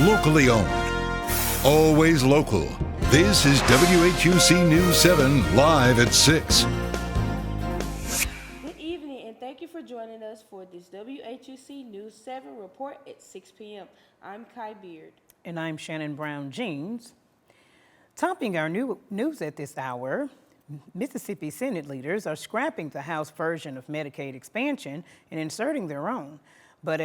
locally owned, always local. This is WHUC News 7 live at 6. Good evening and thank you for joining us for this WHUC News 7 report at 6 p.m. I'm Kai Beard. And I'm Shannon Brown Jeans. Topping our news at this hour, Mississippi Senate leaders are scrapping the House version of Medicaid expansion and inserting their own, but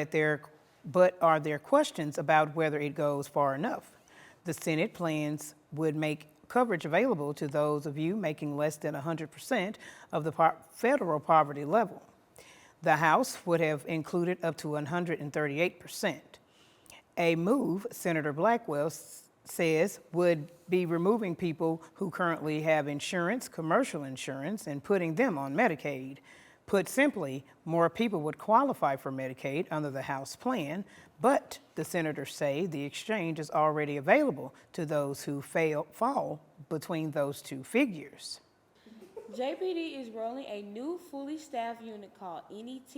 are there questions about whether it goes far enough? The Senate plans would make coverage available to those of you making less than 100% of the federal poverty level. The House would have included up to 138%. A move Senator Blackwell says would be removing people who currently have insurance, commercial insurance, and putting them on Medicaid. Put simply, more people would qualify for Medicaid under the House plan, but the senators say the exchange is already available to those who fall between those two figures. JPD is rolling a new fully staffed unit called NET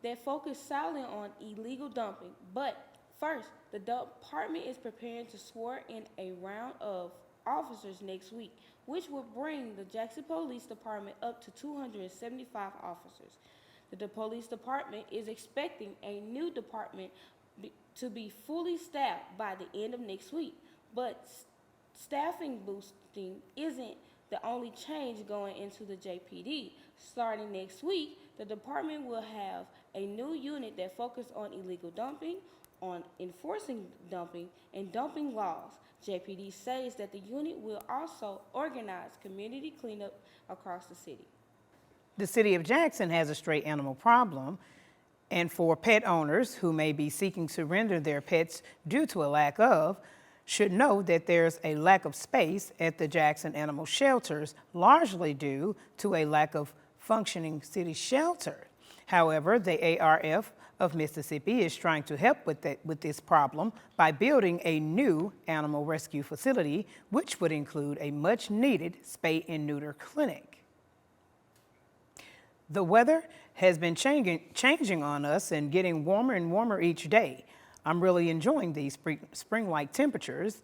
that focuses solely on illegal dumping, but first, the department is preparing to swear in a round of officers next week, which will bring the Jackson Police Department up to 275 officers. The police department is expecting a new department to be fully staffed by the end of next week, but staffing boosting isn't the only change going into the JPD. Starting next week, the department will have a new unit that focuses on illegal dumping, on enforcing dumping and dumping laws. JPD says that the unit will also organize community cleanup across the city. The city of Jackson has a stray animal problem, and for pet owners who may be seeking to surrender their pets due to a lack of, should know that there's a lack of space at the Jackson animal shelters, largely due to a lack of functioning city shelter. However, the ARF of Mississippi is trying to help with this problem by building a new animal rescue facility, which would include a much-needed spay and neuter clinic. The weather has been changing on us and getting warmer and warmer each day. I'm really enjoying these spring-like temperatures,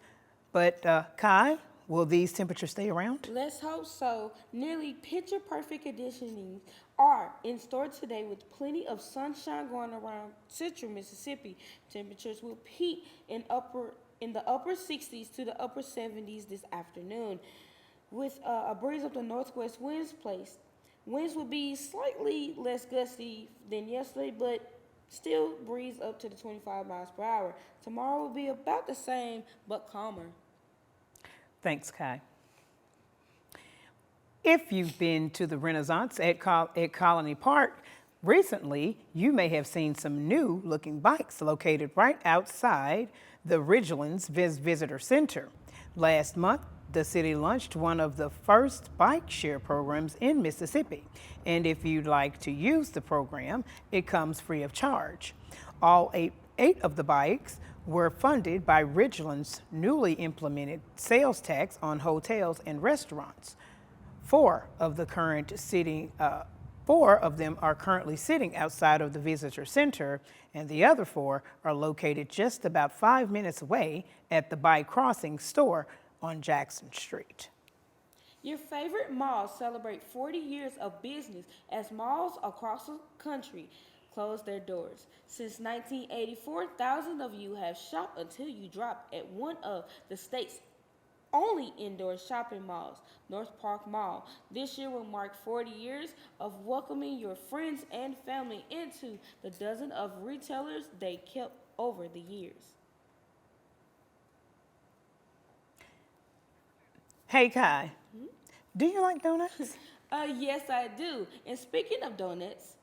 but Kai, will these temperatures stay around? Let's hope so. Nearly picture-perfect conditions are in store today with plenty of sunshine going around central Mississippi. Temperatures will peak in the upper 60s to the upper 70s this afternoon, with a breeze of the northwest winds placed. Winds will be slightly less gusty than yesterday, but still breeze up to the 25 miles per hour. Tomorrow will be about the same, but calmer. Thanks, Kai. If you've been to the Renaissance at Colony Park recently, you may have seen some new looking bikes located right outside the Ridgelands Visitor Center. Last month, the city launched one of the first bike share programs in Mississippi. And if you'd like to use the program, it comes free of charge. All eight of the bikes were funded by Ridgeland's newly implemented sales tax on hotels and restaurants. Four of them are currently sitting outside of the visitor center, and the other four are located just about 5 minutes away at the Bike Crossing store on Jackson Street. Your favorite malls celebrate 40 years of business as malls across the country close their doors. Since 1984, thousands of you have shopped until you dropped at one of the state's only indoor shopping malls, North Park Mall. This year will mark 40 years of welcoming your friends and family into the dozen of retailers they kept over the years. Hey, Kai, do you like donuts? Yes, I do. And speaking of donuts,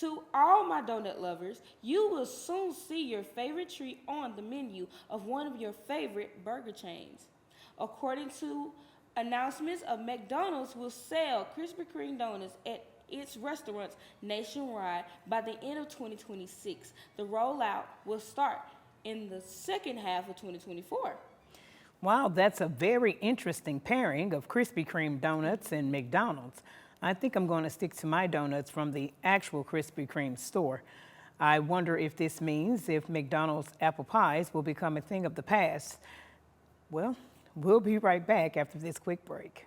to all my donut lovers, you will soon see your favorite treat on the menu of one of your favorite burger chains. According to announcements of McDonald's will sell Krispy Kreme donuts at its restaurants nationwide by the end of 2026. The rollout will start in the second half of 2024. Wow, that's a very interesting pairing of Krispy Kreme donuts and McDonald's. I think I'm going to stick to my donuts from the actual Krispy Kreme store. I wonder if this means if McDonald's apple pies will become a thing of the past. Well, we'll be right back after this quick break.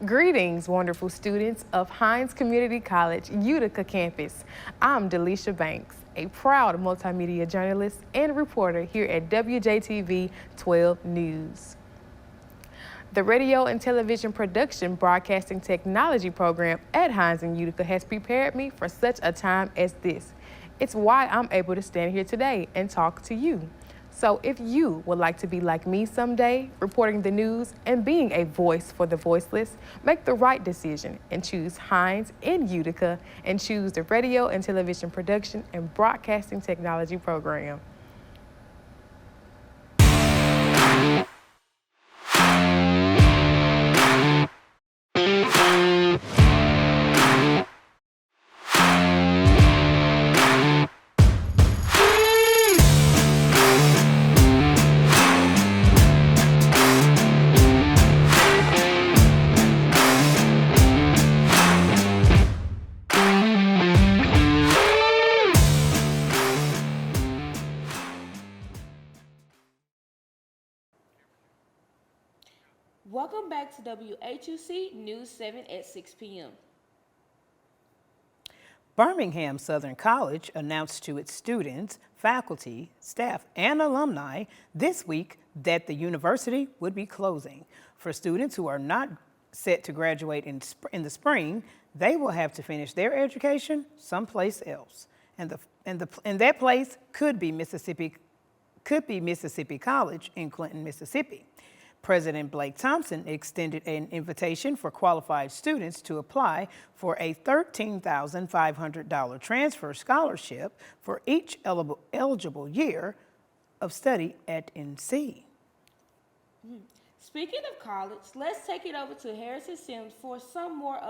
Greetings, wonderful students of Hines Community College, Utica campus. I'm Delisha Banks, a proud multimedia journalist and reporter here at WJTV 12 News. The Radio and Television Production Broadcasting Technology program at Hines in Utica has prepared me for such a time as this. It's why I'm able to stand here today and talk to you. So if you would like to be like me someday, reporting the news and being a voice for the voiceless, make the right decision and choose Hines in Utica and choose the Radio and Television Production and Broadcasting Technology program. Welcome back to WHUC News 7 at 6 p.m. Birmingham Southern College announced to its students, faculty, staff, and alumni this week that the university would be closing. For students who are not set to graduate in the spring, they will have to finish their education someplace else. And that place could be Mississippi College in Clinton, Mississippi. President Blake Thompson extended an invitation for qualified students to apply for a $13,500 transfer scholarship for each eligible year of study at NC. Speaking of college, let's take it over to Harrison Sims for some more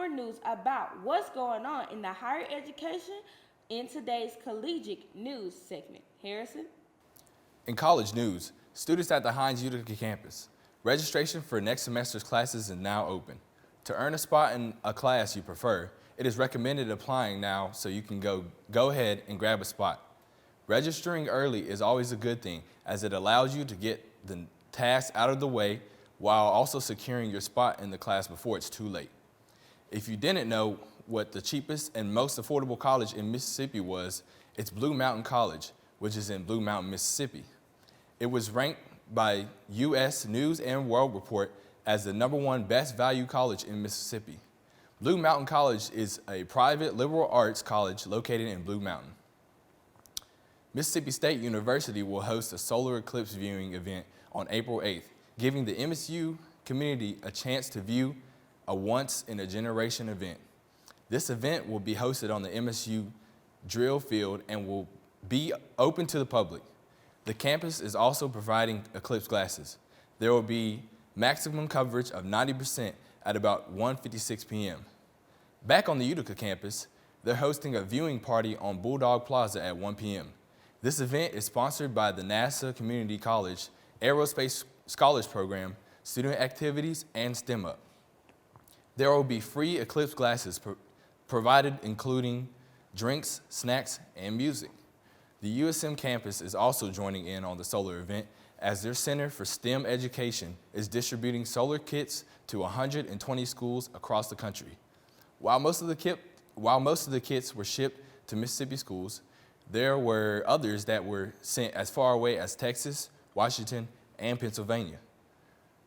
news about what's going on in the higher education in today's collegiate news segment. Harrison? In college news, students at the Hines Utica campus, registration for next semester's classes is now open. To earn a spot in a class you prefer, it is recommended applying now so you can go ahead and grab a spot. Registering early is always a good thing as it allows you to get the tasks out of the way while also securing your spot in the class before it's too late. If you didn't know what the cheapest and most affordable college in Mississippi was, it's Blue Mountain College, which is in Blue Mountain, Mississippi. It was ranked by U.S. News and World Report as the #1 best value college in Mississippi. Blue Mountain College is a private liberal arts college located in Blue Mountain. Mississippi State University will host a solar eclipse viewing event on April 8th, giving the MSU community a chance to view a once-in-a-generation event. This event will be hosted on the MSU drill field and will be open to the public. The campus is also providing eclipse glasses. There will be maximum coverage of 90% at about 1:56 p.m. Back on the Utica campus, they're hosting a viewing party on Bulldog Plaza at 1 p.m. This event is sponsored by the NASA Community College Aerospace Scholars Program, Student Activities, and STEM Up. There will be free eclipse glasses provided, including drinks, snacks, and music. The USM campus is also joining in on the solar event as their Center for STEM Education is distributing solar kits to 120 schools across the country. While most of the kits were shipped to Mississippi schools, there were others that were sent as far away as Texas, Washington, and Pennsylvania.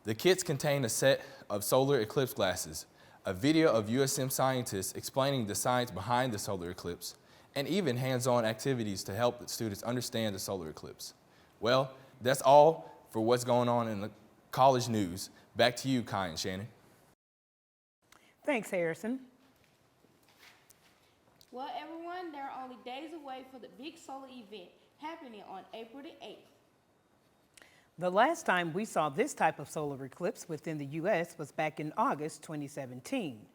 The kits contain a set of solar eclipse glasses, a video of USM scientists explaining the science behind the solar eclipse, and even hands-on activities to help students understand the solar eclipse. Well, that's all for what's going on in the college news. Back to you, Kai and Shannon. Thanks, Harrison. Well, everyone, there are only days away for the big solar event happening on April the 8th. The last time we saw this type of solar eclipse within the U.S. was back in August 2017.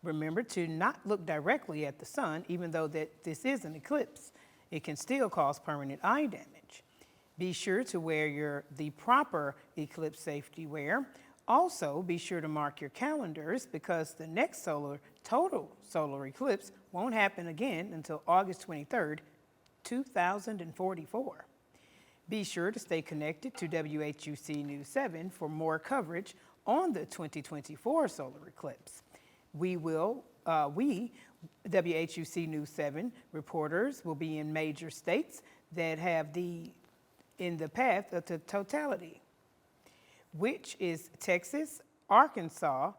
Remember to not look directly at the sun, even though this is an eclipse. It can still cause permanent eye damage. Be sure to wear the proper eclipse safety wear Also, be sure to mark your calendars because the next total solar eclipse won't happen again until August 23rd, 2044. Be sure to stay connected to WHUC News 7 for more coverage on the 2024 solar eclipse. We, WHUC News 7 reporters, will be in major states that have in the path of the totality, which is Texas, Arkansas,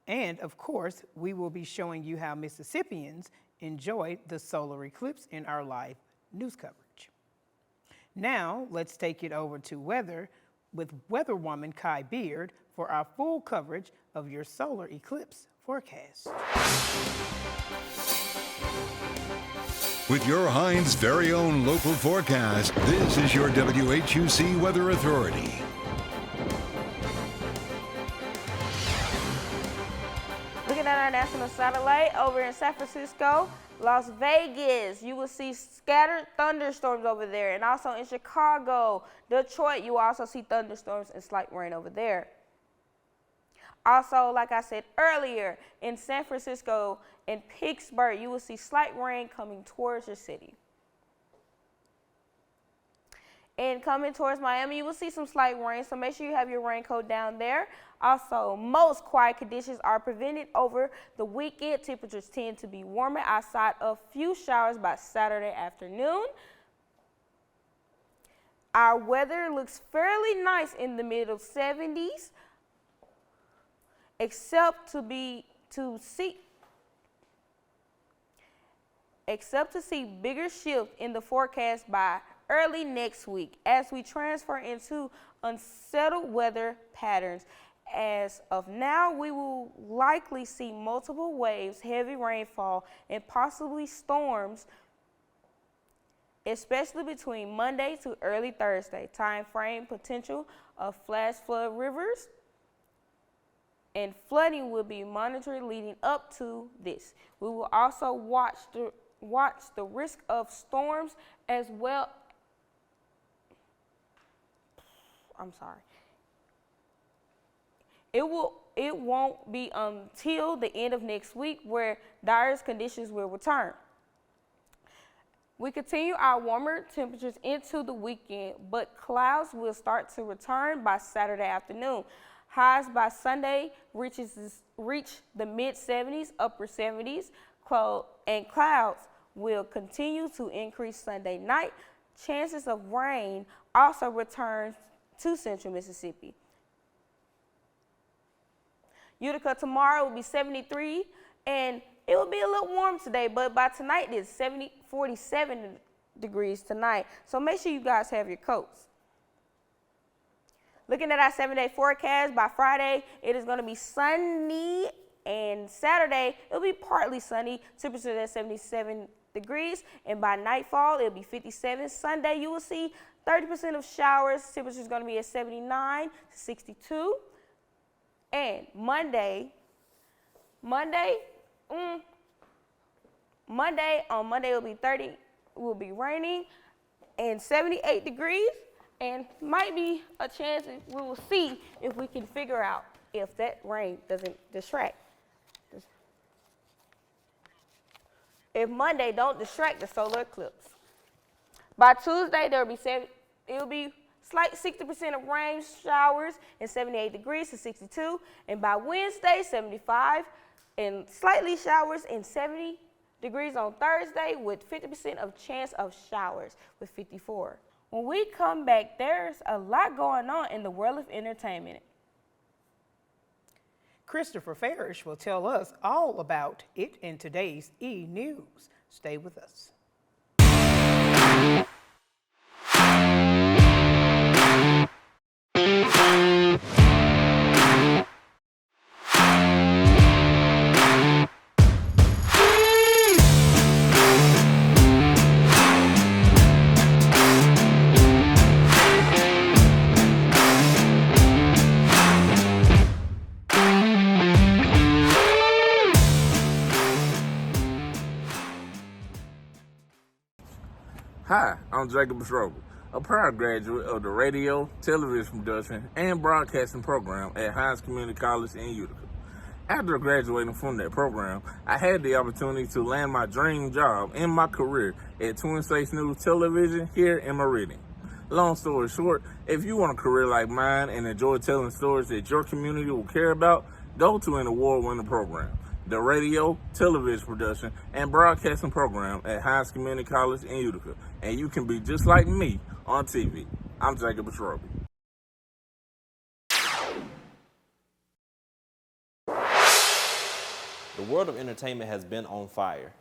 and of course, we will be showing you how Mississippians enjoyed the solar eclipse in our live news coverage. Now, let's take it over to weather with weatherwoman Kai Beard for our full coverage of your solar eclipse forecast. With your Heinz very own local forecast, this is your WHUC Weather Authority. Looking at our national satellite over in San Francisco, Las Vegas, you will see scattered thunderstorms over there. And also in Chicago, Detroit, you will also see thunderstorms and slight rain over there. Also, like I said earlier, in San Francisco and Pittsburgh, you will see slight rain coming towards your city. And coming towards Miami, you will see some slight rain, so make sure you have your raincoat down there. Also, most quiet conditions are prevented over the weekend. Temperatures tend to be warmer outside of few showers by Saturday afternoon. Our weather looks fairly nice in the middle 70s, except to see bigger shift in the forecast by early next week as we transfer into unsettled weather patterns. As of now, we will likely see multiple waves, heavy rainfall, and possibly storms, especially between Monday to early Thursday. Time frame potential of flash flood rivers and flooding will be monitored leading up to this. We will also watch the risk of storms as well. I'm sorry. It won't be until the end of next week where direst conditions will return. We continue our warmer temperatures into the weekend, but clouds will start to return by Saturday afternoon. Highs by Sunday reach the mid-70s, upper 70s, and clouds will continue to increase Sunday night. Chances of rain also return to central Mississippi. Utica tomorrow will be 73, and it will be a little warm today, but by tonight it's 47 degrees tonight. So make sure you guys have your coats. Looking at our 7-day forecast, by Friday it is going to be sunny, and Saturday it'll be partly sunny, temperatures at 77 degrees, and by nightfall it'll be 57. Sunday you will see 30% of showers, temperature is going to be at 79 to 62. And Monday will be raining and 78 degrees, and might be a chance we will see if we can figure out if that rain doesn't distract. If Monday don't distract the solar eclipse. By Tuesday it'll be slight 60% of rain showers and 78 degrees to 62. And by Wednesday, 75 and slightly showers and 70 degrees on Thursday with 50% of chance of showers with 54. When we come back, there's a lot going on in the world of entertainment. Christopher Farish will tell us all about it in today's E-News. Stay with us. Hi, I'm Jacob Strobel. a proud graduate of the radio, television production, and broadcasting program at Hines Community College in Utica. After graduating from that program, I had the opportunity to land my dream job in my career at Twin States News Television here in Meridian. Long story short, if you want a career like mine and enjoy telling stories that your community will care about, go to an award-winning program, the radio, television production, and broadcasting program at Hines Community College in Utica, and you can be just like me on TV. I'm Jacob Petrobi. The world of entertainment has been on fire.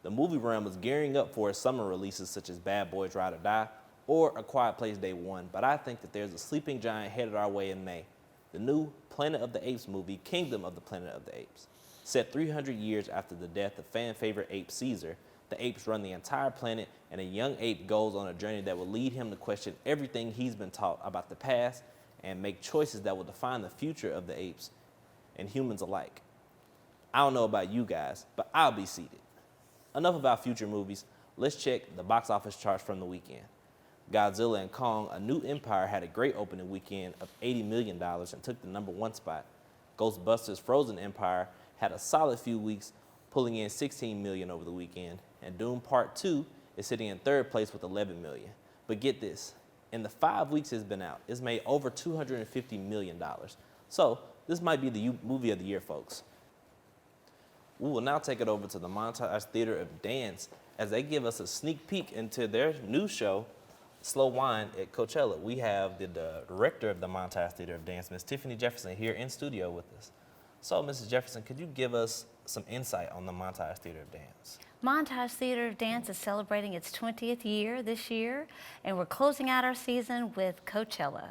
The movie realm is gearing up for its summer releases such as Bad Boys Ride or Die or A Quiet Place Day One, but I think that there's a sleeping giant headed our way in May. The new Planet of the Apes movie, Kingdom of the Planet of the Apes. Set 300 years after the death of fan favorite ape Caesar, the apes run the entire planet and a young ape goes on a journey that will lead him to question everything he's been taught about the past and make choices that will define the future of the apes and humans alike. I don't know about you guys, but I'll be seated. Enough about future movies. Let's check the box office charts from the weekend. Godzilla and Kong, A New Empire had a great opening weekend of $80 million and took the #1 spot. Ghostbusters Frozen Empire had a solid few weeks, pulling in $16 million over the weekend, and Doom Part 2 is sitting in 3rd place with $11 million. But get this, in the 5 weeks it's been out, it's made over $250 million. So this might be the movie of the year, folks. We will now take it over to the Montage Theater of Dance as they give us a sneak peek into their new show, Slow Wine at Coachella. We have the director of the Montage Theater of Dance, Ms. Tiffany Jefferson, here in studio with us. So, Mrs. Jefferson, could you give us some insight on the Montage Theater of Dance? Montage Theater of Dance is celebrating its 20th year this year, and we're closing out our season with Coachella.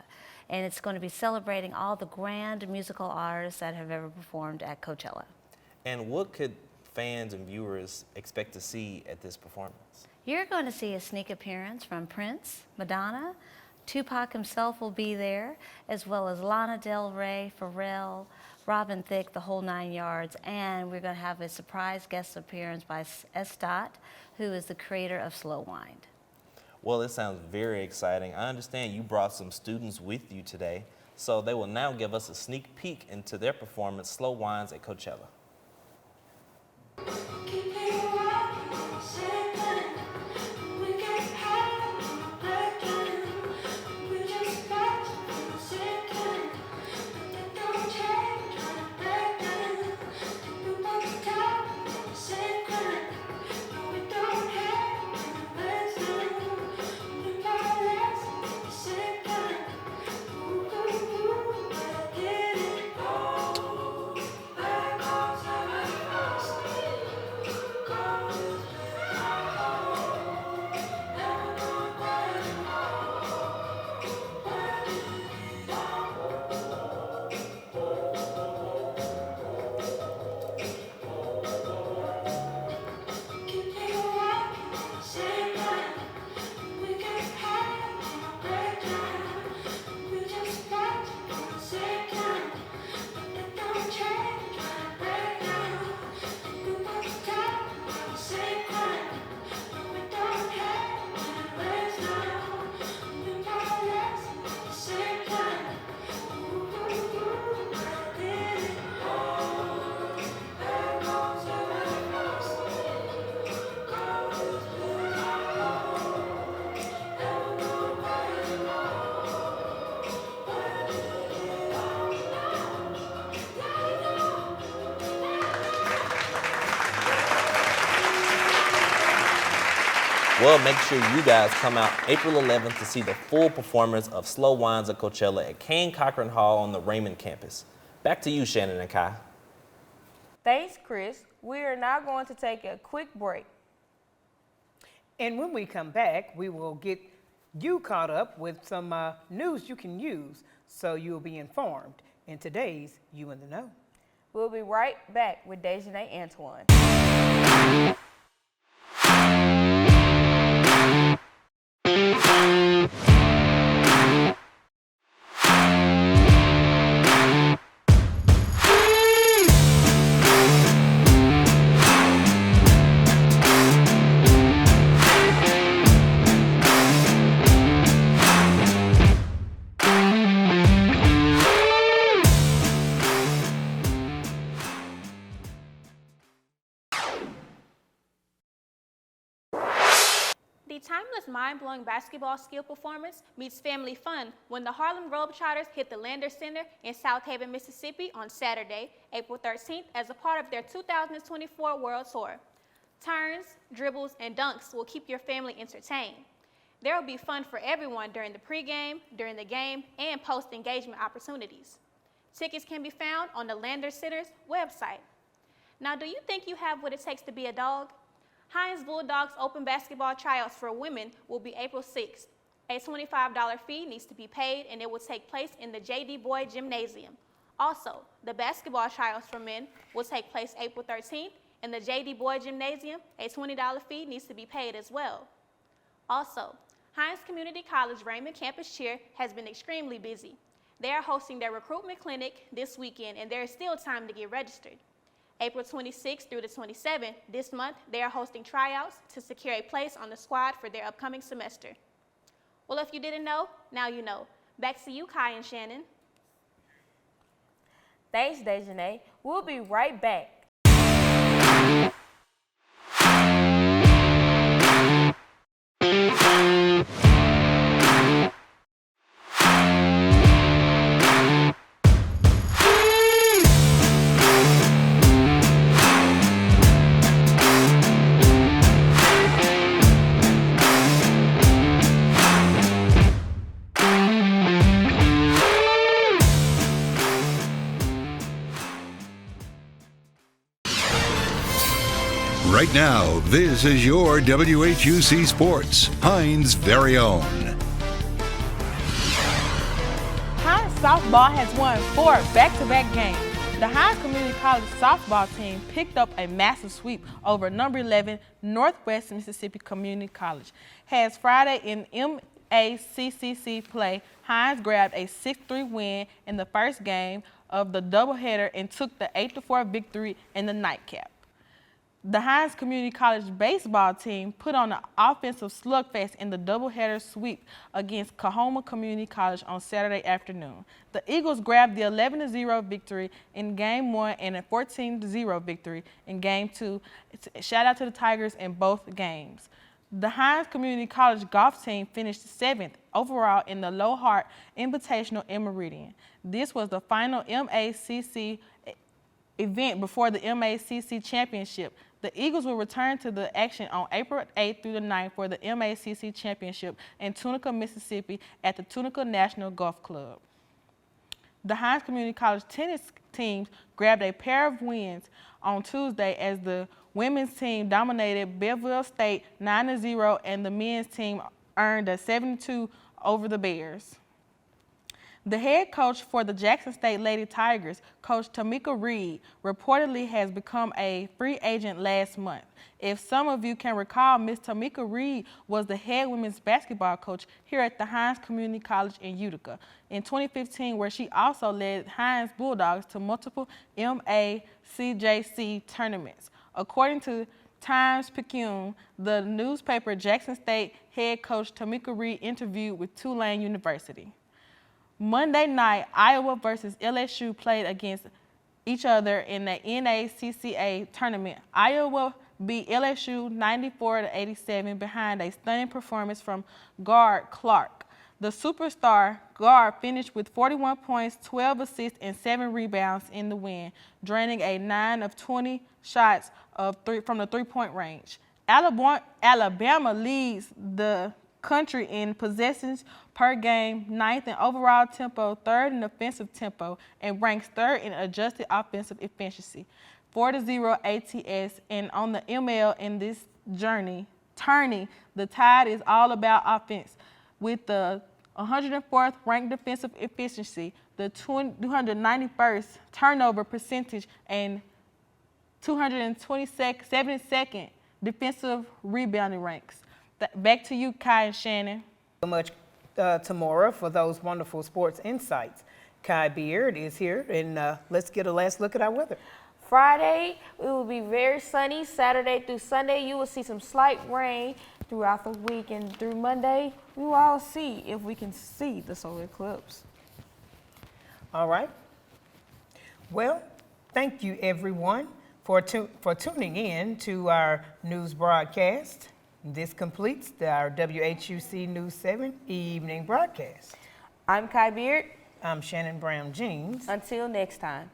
And it's going to be celebrating all the grand musical artists that have ever performed at Coachella. And what could fans and viewers expect to see at this performance? You're going to see a sneak appearance from Prince, Madonna, Tupac himself will be there, as well as Lana Del Rey, Pharrell, Robin Thicke, the whole 9 yards, and we're going to have a surprise guest appearance by Estat, who is the creator of Slow Wine. Well, it sounds very exciting. I understand you brought some students with you today, so they will now give us a sneak peek into their performance, Slow Wines at Coachella. Well, make sure you guys come out April 11th to see the full performance of Slow Wines at Coachella at Kane Cochran Hall on the Raymond campus. Back to you, Shannon and Kai. Thanks, Chris. We are now going to take a quick break. And when we come back, we will get you caught up with some news you can use so you'll be informed in today's You in the Know. We'll be right back with Dejanay Antoine. Yuka's mind-blowing basketball skill performance meets family fun when the Harlem Globetrotters hit the Lander Center in South Haven, Mississippi on Saturday, April 13th as a part of their 2024 World Tour. Turns, dribbles, and dunks will keep your family entertained. There will be fun for everyone during the pregame, during the game, and post-engagement opportunities. Tickets can be found on the Lander Center's website. Now, do you think you have what it takes to be a dog? Hines Bulldogs Open Basketball Tryouts for Women will be April 6th. A $25 fee needs to be paid, and it will take place in the J.D. Boyd Gymnasium. Also, the basketball tryouts for men will take place April 13th in the J.D. Boyd Gymnasium. A $20 fee needs to be paid as well. Also, Hines Community College Raymond Campus Cheer has been extremely busy. They are hosting their recruitment clinic this weekend, and there is still time to get registered. April 26th through the 27th this month, they are hosting tryouts to secure a place on the squad for their upcoming semester. Well, if you didn't know, now you know. Back to you, Kai and Shannon. Thanks, Dejanay. We'll be right back. Right now, this is your WHUC Sports, Hines' very own. Hines softball has won 4 back-to-back games. The Hines Community College softball team picked up a massive sweep over number 11 Northwest Mississippi Community College. As Friday in MACCC play, Hines grabbed a 6-3 win in the first game of the doubleheader and took the 8-4 victory in the nightcap. The Hines Community College baseball team put on an offensive slugfest in the doubleheader sweep against Coahoma Community College on Saturday afternoon. The Eagles grabbed the 11-0 victory in Game 1 and a 14-0 victory in Game 2. Shout out to the Tigers in both games. The Hines Community College golf team finished 7th overall in the Low Heart Invitational in Meridian. This was the final MACC event before the MACC Championship. The Eagles will return to the action on April 8th through the 9th for the MACC Championship in Tunica, Mississippi at the Tunica National Golf Club. The Hines Community College tennis teams grabbed a pair of wins on Tuesday as the women's team dominated Belleville State 9-0 and the men's team earned a 7-2 over the Bears. The head coach for the Jackson State Lady Tigers, Coach Tamika Reed, reportedly has become a free agent last month. If some of you can recall, Ms. Tamika Reed was the head women's basketball coach here at the Hines Community College in Utica in 2015, where she also led Hines Bulldogs to multiple MACJC tournaments. According to Times-Picayune, the newspaper, Jackson State head coach Tamika Reed interviewed with Tulane University. Monday night, Iowa versus LSU played against each other in the NACCA tournament. Iowa beat LSU 94-87 behind a stunning performance from guard Clark. The superstar guard finished with 41 points, 12 assists, and 7 rebounds in the win, draining a 9 of 20 shots from the three-point range. Alabama leads the country in possessions per game, 9th in overall tempo, 3rd in offensive tempo, and ranks 3rd in adjusted offensive efficiency, 4-0 ATS. And on the ML in this tourney, the Tide is all about offense with the 104th ranked defensive efficiency, the 291st turnover percentage, and 272nd defensive rebounding ranks. Back to you, Kai and Shannon. So much, Tamora, for those wonderful sports insights. Kai Beard is here, and let's get a last look at our weather. Friday, it will be very sunny. Saturday through Sunday, you will see some slight rain throughout the week. And through Monday, we will all see if we can see the solar eclipse. All right. Well, thank you, everyone, for tuning in to our news broadcast. This completes our WHUC News 7 evening broadcast. I'm Kai Beard. I'm Shannon Brown Jeans. Until next time.